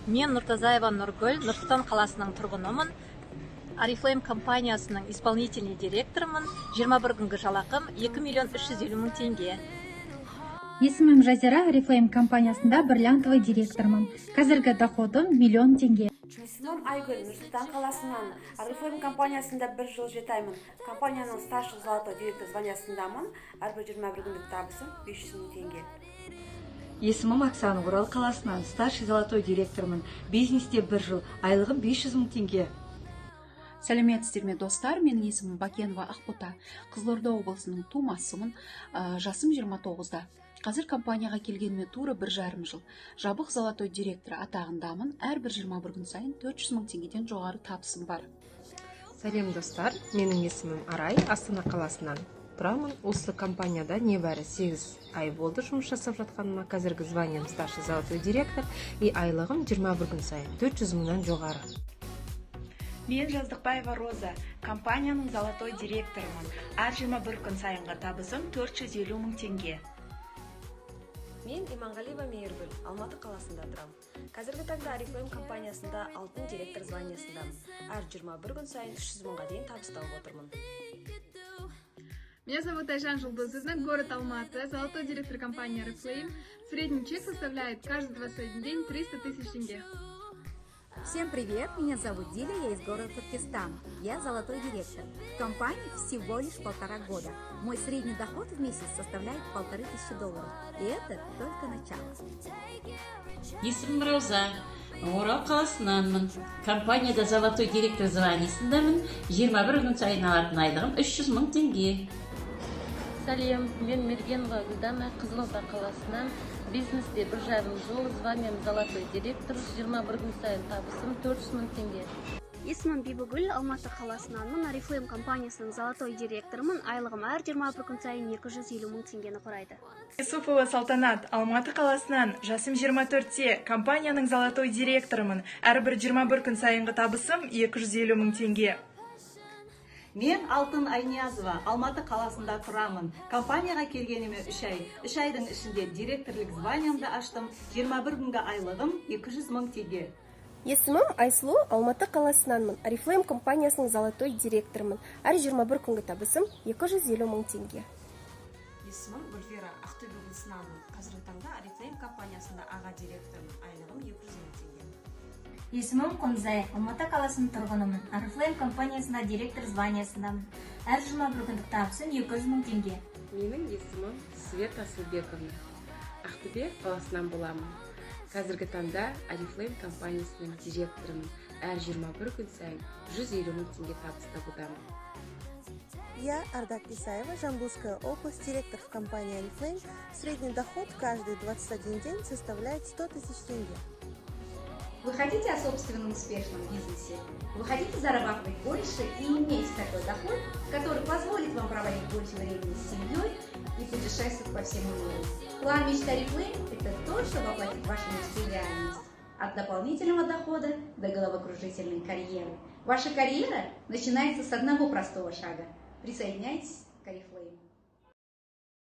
Мен Нұртазаева Нұргүл, Нұрсұлтан қаласының тұрғынымын. Oriflame компаниясының исполнительный директорымын. 21 күнгі жалақым 2 миллион 350 мың теңге. Есімім Жазира, Oriflame компаниясында бриллиантовый директормын. Қазіргі доходым 1 миллион теңге. Есімім Айгүл, Нұрсұлтан қаласынан. Oriflame компаниясында 1 жыл жетаймын. Компанияның старший золотой директор званиясындамын. Әрбір 21 күндік табысым 500 мың теңге. Есімім Оксана, Орал қаласынан, старший золотой директормын. Бизнесте 1 жыл, айлығым 500 мың теңге. Сәлеметсіздер ме достар, менің есімім Бакенова Ақбота, Қызылорда облысының тумасымын, жасым 29-да. Қазір компанияға келгеніме тура 1,5 жыл. Жабық золотой директор атағындамын, әрбір 21 күн сайын 400 мың теңгеден жоғары табысым бар. Сәлем достар, менің есімім Арай, Астана қаласынан тұрамын. Осы компанияда небәрі 8 ай болды жұмыс жасап жатқаныма. Қазіргі званиям старший золотой директор и айлығым 21 күн сайын 400 мыңнан жоғары. Мен Жаздықбаева Роза, компанияның золотой директорымын. Әр 21 күн сайынғы табысым 450 мың теңге. Мен Иманғалиева Мейіргүл, Алматы қаласында тұрамын. Қазіргі таңда Oriflame компаниясында алтын директор званиясындамын. Әр 21 күн сайын 300 мыңға дейін табысталып отырмын. Меня зовут Айжан Жулдузовна, город Алматы, золотой директор компании Oriflame. Средний чек составляет каждый 21 день 300 тысяч тенге. Всем привет, меня зовут Диля, я из города Туркестан. Я золотой директор. В компании всего лишь 1,5 года. Мой средний доход в месяц составляет $1500. И это только начало. Есімім Роза, Орал қаласынанмын. Компанияда золотой директор званиясындамын. 21 күн сайын алатын айлығым 300 мың теңге. Сәлем, мен Мергенова Гүлдана, Қызылорда қаласынан. Бизнесте 1,5 жыл, званием золотой директор, 21 күн сайын табысым 400 мың теңге. Есімім Бибігүл, Алматы қаласынанмын. Oriflame компаниясының золотой директорымын. Айлығым әр 21 күн сайын 250 мың теңгені құрайды. Юсупова Салтанат, Алматы қаласынан, жасым 24-те, компанияның золотой директорымын. Әрбір 21 күн сайынғы табысым 250 мың теңге. Мен Алтын Айниязова, Алматы қаласында тұрамын. Компанияға келгеніме 3 ай. 3 айдың ішінде директорлық званиямды аштым. 21 күнгі айлығым 200 мың теңге. Есімім Айсұлу, Алматы қаласынанмын. Oriflame компаниясының золотой директорымын. Әр 21 күнгі табысым 250 мың теңге. Есімім Гүлфира, Ақтөбе облысынанмын. Қазіргі таңда Oriflame компаниясында аға директорымын. Айлығым 200 мың теңге. Есімім Қонзай, Алматы қаласының тұрғынымын. Oriflame компаниясында директор званиясындамын. Әр 21 күндік табысым 200 мың теңге. Менің есімім Света Сылбековна, Ақтөбе қаласынан боламын. Қазіргі таңда Oriflame компаниясының директорымын. Әр 21 күн сайын 150 мың теңге табыс табудамын. Я Ардак Исаева, Жамбылская область, директор в компании Oriflame. Средний доход каждый 21 день составляет 100 тысяч тенге. Вы хотите о собственном успешном бизнесе? Вы хотите зарабатывать больше и иметь такой доход, который позволит вам проводить больше времени с семьей и путешествовать по всему миру? План мечты Oriflame – это то, что воплотит ваши мечты в реальность. От дополнительного дохода до головокружительной карьеры. Ваша карьера начинается с одного простого шага. Присоединяйтесь к Oriflame.